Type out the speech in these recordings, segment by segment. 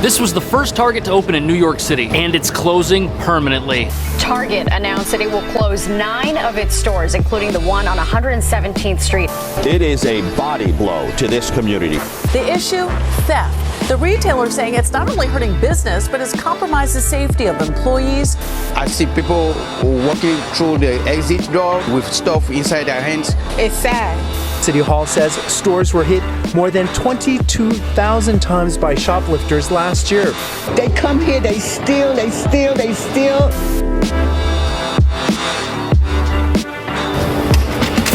This was the first Target to open in New York City, and it's closing permanently. Target announced that it will close 9 of its stores, including the one on 117th Street. It is a body blow to this community. The issue? Theft. The retailer saying it's not only hurting business, but it's compromised the safety of employees. I see people walking through the exit door with stuff inside their hands. It's sad. City Hall says stores were hit more than 22,000 times by shoplifters last year. They come here, they steal, they steal, they steal.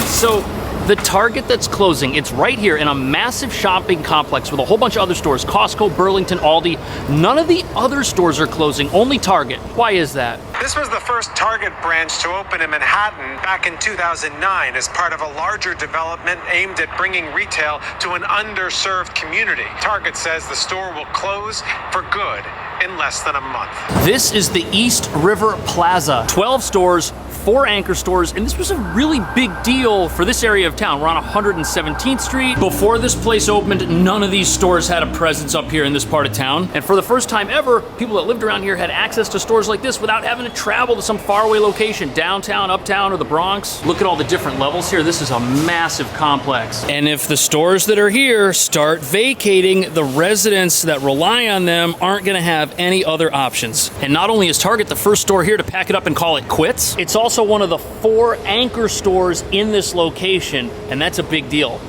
So the Target that's closing, it's right here in a massive shopping complex with a whole bunch of other stores, Costco, Burlington, Aldi. None of the other stores are closing, only Target. Why is that? This was the first Target branch to open in Manhattan back in 2009 as part of a larger development aimed at bringing retail to an underserved community. Target says the store will close for good in less than a month. This is the East River Plaza. 12 stores, 4 anchor stores, and this was a really big deal for this area of town. We're on 117th Street. Before this place opened, none of these stores had a presence up here in this part of town. And for the first time ever, people that lived around here had access to stores like this without having to travel to some faraway location, downtown, uptown, or the Bronx. Look at all the different levels here. This is a massive complex. And if the stores that are here start vacating, the residents that rely on them aren't gonna have any other options. And not only is Target the first store here to pack it up and call it quits, it's also one of the 4 anchor stores in this location, and that's a big deal.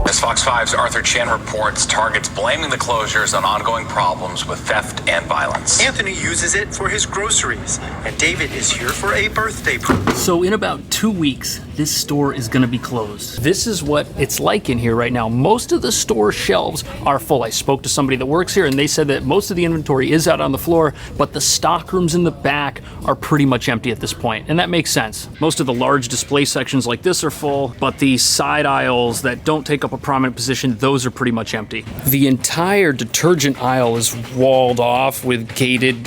As Fox 5's Arthur Chan reports, Target's blaming the closures on ongoing problems with theft and violence. Anthony uses it for his groceries, and David is here for a birthday party. So in about 2 weeks, this store is gonna be closed. This is what it's like in here right now. Most of the store shelves are full. I spoke to somebody that works here and they said that most of the inventory is out on the floor, but the stock rooms in the back are pretty much empty at this point, and that makes sense. Most of the large display sections like this are full, but the side aisles that don't take up a prominent position, those are pretty much empty. The entire detergent aisle is walled off with gated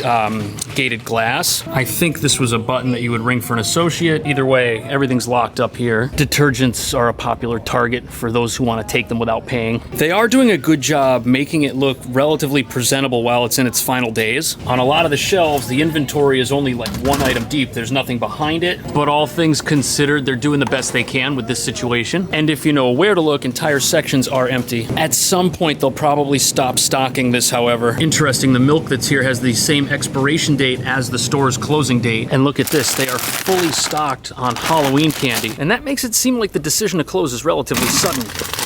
glass. I think this was a button that you would ring for an associate. Either way, everything's locked up here. Detergents are a popular target for those who want to take them without paying. They are doing a good job making it look relatively presentable while it's in its final days. On a lot of the shelves, the inventory is only like 1 item deep. There's nothing behind it, but all things considered, they're doing the best they can with this situation. And if you know where to look, entire sections are empty. At some point, they'll probably stop stocking this, however. Interesting, the milk that's here has the same expiration date as the store's closing date. And look at this, they are fully stocked on Halloween candy. And that makes it seem like the decision to close is relatively sudden.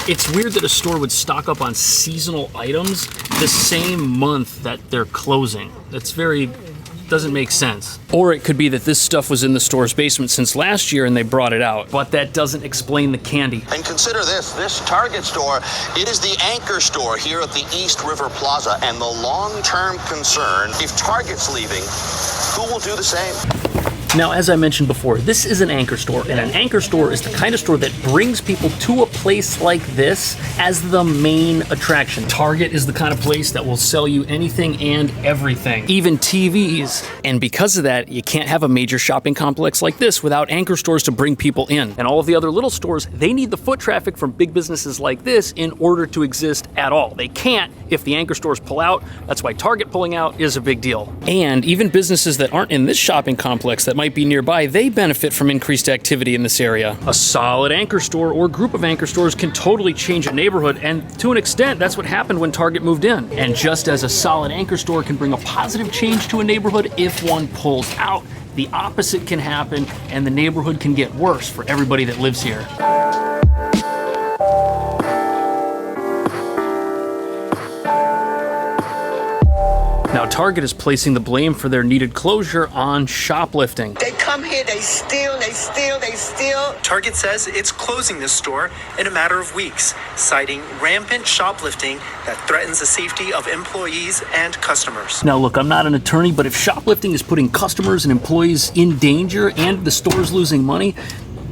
It's weird that a store would stock up on seasonal items the same month that they're closing. That's doesn't make sense. Or it could be that this stuff was in the store's basement since last year and they brought it out. But that doesn't explain the candy. And consider this Target store, it is the anchor store here at the East River Plaza. And the long-term concern, if Target's leaving, who will do the same? Now, as I mentioned before, this is an anchor store, and an anchor store is the kind of store that brings people to a place like this as the main attraction. Target is the kind of place that will sell you anything and everything, even TVs. And because of that, you can't have a major shopping complex like this without anchor stores to bring people in. And all of the other little stores, they need the foot traffic from big businesses like this in order to exist at all. They can't if the anchor stores pull out. That's why Target pulling out is a big deal. And even businesses that aren't in this shopping complex that might be nearby, they benefit from increased activity in this area. A solid anchor store or group of anchor stores can totally change a neighborhood, and to an extent, that's what happened when Target moved in. And just as a solid anchor store can bring a positive change to a neighborhood if one pulls out, the opposite can happen, and the neighborhood can get worse for everybody that lives here. Now, Target is placing the blame for their needed closure on shoplifting. They come here, they steal, they steal, they steal. Target says it's closing the store in a matter of weeks, citing rampant shoplifting that threatens the safety of employees and customers. Now, look, I'm not an attorney, but if shoplifting is putting customers and employees in danger and the store's losing money,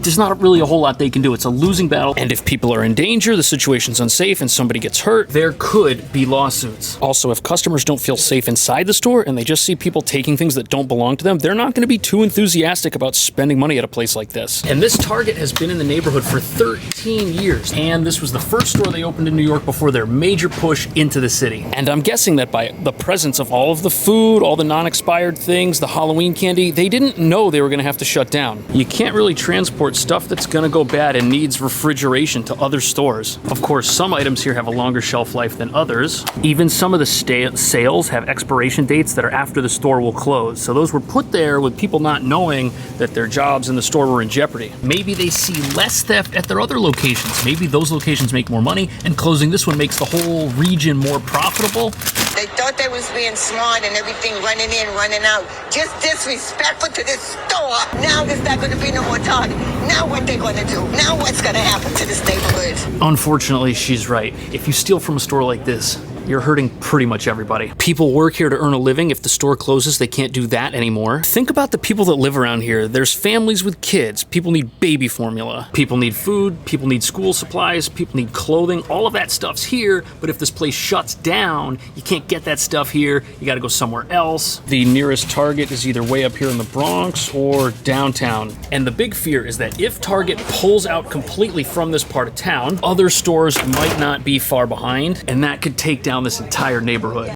there's not really a whole lot they can do. It's a losing battle. And if people are in danger, the situation's unsafe, and somebody gets hurt, there could be lawsuits. Also, if customers don't feel safe inside the store and they just see people taking things that don't belong to them, they're not going to be too enthusiastic about spending money at a place like this. And this Target has been in the neighborhood for 13 years. And this was the first store they opened in New York before their major push into the city. And I'm guessing that by the presence of all of the food, all the non-expired things, the Halloween candy, they didn't know they were going to have to shut down. You can't really transport stuff that's going to go bad and needs refrigeration to other stores. Of course, some items here have a longer shelf life than others. Even some of the sales have expiration dates that are after the store will close. So those were put there with people not knowing that their jobs in the store were in jeopardy. Maybe they see less theft at their other locations. Maybe those locations make more money, and closing this one makes the whole region more profitable. They thought they was being smart and everything, running in, running out. Just disrespectful to this store. Now there's not going to be no more Target. Now what they going to do? Now what's going to happen to this neighborhood? Unfortunately, she's right. If you steal from a store like this, you're hurting pretty much everybody. People work here to earn a living. If the store closes, they can't do that anymore. Think about the people that live around here. There's families with kids. People need baby formula. People need food. People need school supplies. People need clothing. All of that stuff's here, but if this place shuts down, you can't get that stuff here. You gotta go somewhere else. The nearest Target is either way up here in the Bronx or downtown. And the big fear is that if Target pulls out completely from this part of town, other stores might not be far behind, and that could take down this entire neighborhood.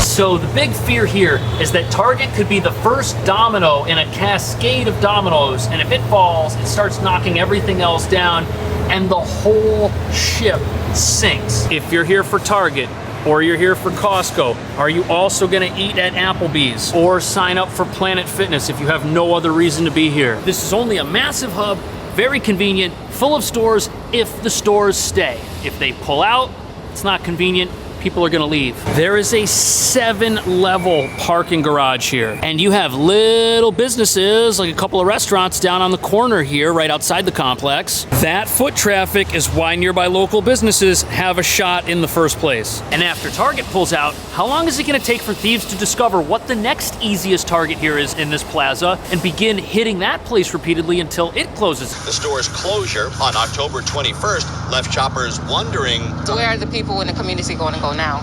So the big fear here is that Target could be the first domino in a cascade of dominoes, and if it falls, it starts knocking everything else down, and the whole ship sinks. If you're here for Target, or you're here for Costco, are you also gonna eat at Applebee's or sign up for Planet Fitness if you have no other reason to be here? This is only a massive hub, very convenient, full of stores if the stores stay. If they pull out, it's not convenient. People are gonna leave. There is a 7-level parking garage here, and you have little businesses like a couple of restaurants down on the corner here right outside the complex. That foot traffic is why nearby local businesses have a shot in the first place. And after Target pulls out, how long is it gonna take for thieves to discover what the next easiest Target here is in this plaza and begin hitting that place repeatedly until it closes? The store's closure on October 21st left shoppers wondering, where are the people in the community going to go now?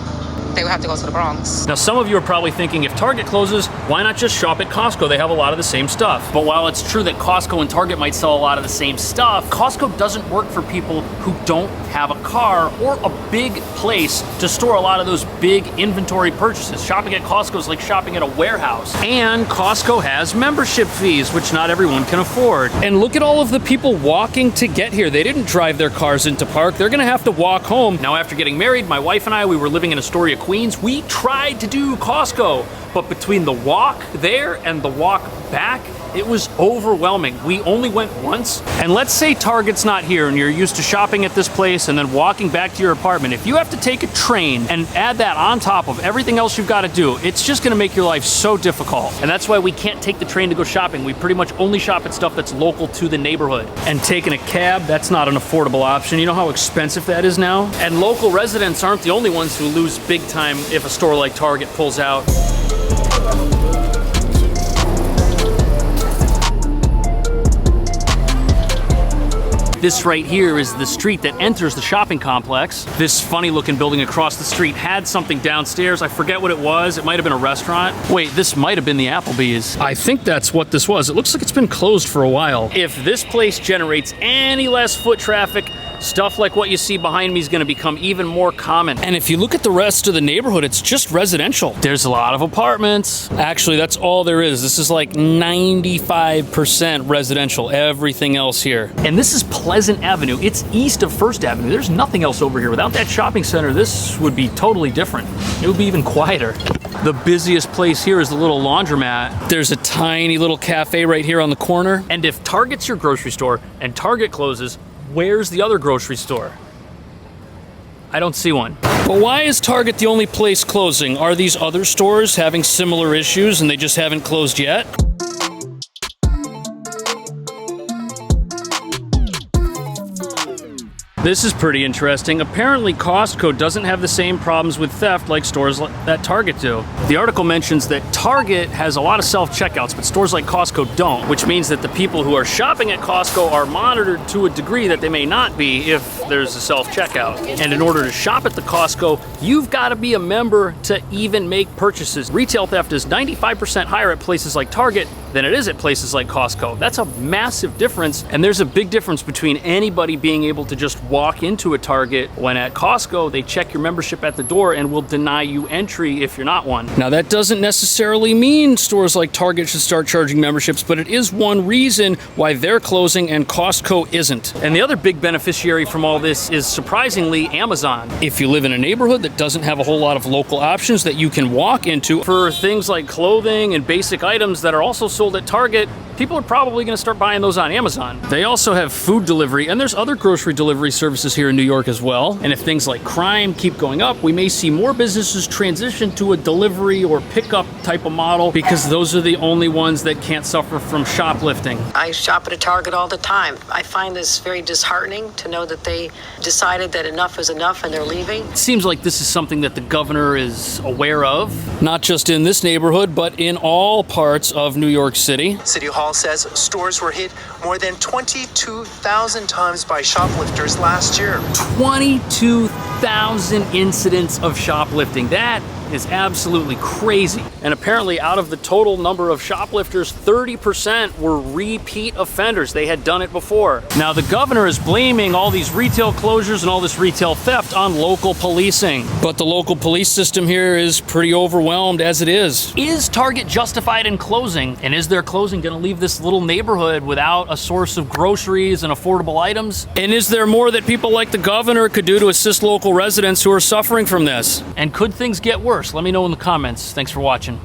They would have to go to the Bronx. Now, some of you are probably thinking, if Target closes, why not just shop at Costco? They have a lot of the same stuff. But while it's true that Costco and Target might sell a lot of the same stuff, Costco doesn't work for people who don't have a car or a big place to store a lot of those big inventory purchases. Shopping at Costco is like shopping at a warehouse. And Costco has membership fees, which not everyone can afford. And look at all of the people walking to get here. They didn't drive their cars into park. They're gonna have to walk home. Now, after getting married, my wife and I, we were living in Astoria, Queens. We tried to do Costco, but between the walk there and the walk back, it was overwhelming. We only went once. And let's say Target's not here and you're used to shopping at this place and then walking back to your apartment. If you have to take a train and add that on top of everything else you've got to do, it's just gonna make your life so difficult. And that's why we can't take the train to go shopping. We pretty much only shop at stuff that's local to the neighborhood. And taking a cab, that's not an affordable option. You know how expensive that is now? And local residents aren't the only ones who lose big time if a store like Target pulls out. This right here is the street that enters the shopping complex. This funny looking building across the street had something downstairs. I forget what it was. It might have been a restaurant. Wait, this might have been the Applebee's. I think that's what this was. It looks like it's been closed for a while. If this place generates any less foot traffic, stuff like what you see behind me is going to become even more common. And if you look at the rest of the neighborhood, it's just residential. There's a lot of apartments. Actually, that's all there is. This is like 95% residential, everything else here. And this is Pleasant Avenue. It's east of First Avenue. There's nothing else over here. Without that shopping center, this would be totally different. It would be even quieter. The busiest place here is the little laundromat. There's a tiny little cafe right here on the corner. And if Target's your grocery store and Target closes, where's the other grocery store? I don't see one. But why is Target the only place closing? Are these other stores having similar issues and they just haven't closed yet? This is pretty interesting. Apparently, Costco doesn't have the same problems with theft like stores that Target do. The article mentions that Target has a lot of self-checkouts, but stores like Costco don't, which means that the people who are shopping at Costco are monitored to a degree that they may not be if there's a self-checkout. And in order to shop at the Costco, you've got to be a member to even make purchases. Retail theft is 95% higher at places like Target than it is at places like Costco. That's a massive difference, and there's a big difference between anybody being able to just walk into a Target when at Costco they check your membership at the door and will deny you entry if you're not one. Now that doesn't necessarily mean stores like Target should start charging memberships, but it is one reason why they're closing and Costco isn't. And the other big beneficiary from all this is surprisingly Amazon. If you live in a neighborhood that doesn't have a whole lot of local options that you can walk into for things like clothing and basic items that are also sold at Target, people are probably going to start buying those on Amazon. They also have food delivery, and there's other grocery delivery services here in New York as well. And if things like crime keep going up, we may see more businesses transition to a delivery or pickup type of model because those are the only ones that can't suffer from shoplifting. I shop at a Target all the time. I find this very disheartening to know that they decided that enough is enough and they're leaving. It seems like this is something that the governor is aware of, not just in this neighborhood, but in all parts of New York City. City Hall says stores were hit more than 22,000 times by shoplifters last year. 22,000 incidents of shoplifting. That is absolutely crazy. And apparently out of the total number of shoplifters, 30% were repeat offenders. They had done it before. Now the governor is blaming all these retail closures and all this retail theft on local policing. But the local police system here is pretty overwhelmed as it is. Is Target justified in closing? And is their closing gonna leave this little neighborhood without a source of groceries and affordable items? And is there more that people like the governor could do to assist local residents who are suffering from this? And could things get worse? Let me know in the comments. Thanks for watching.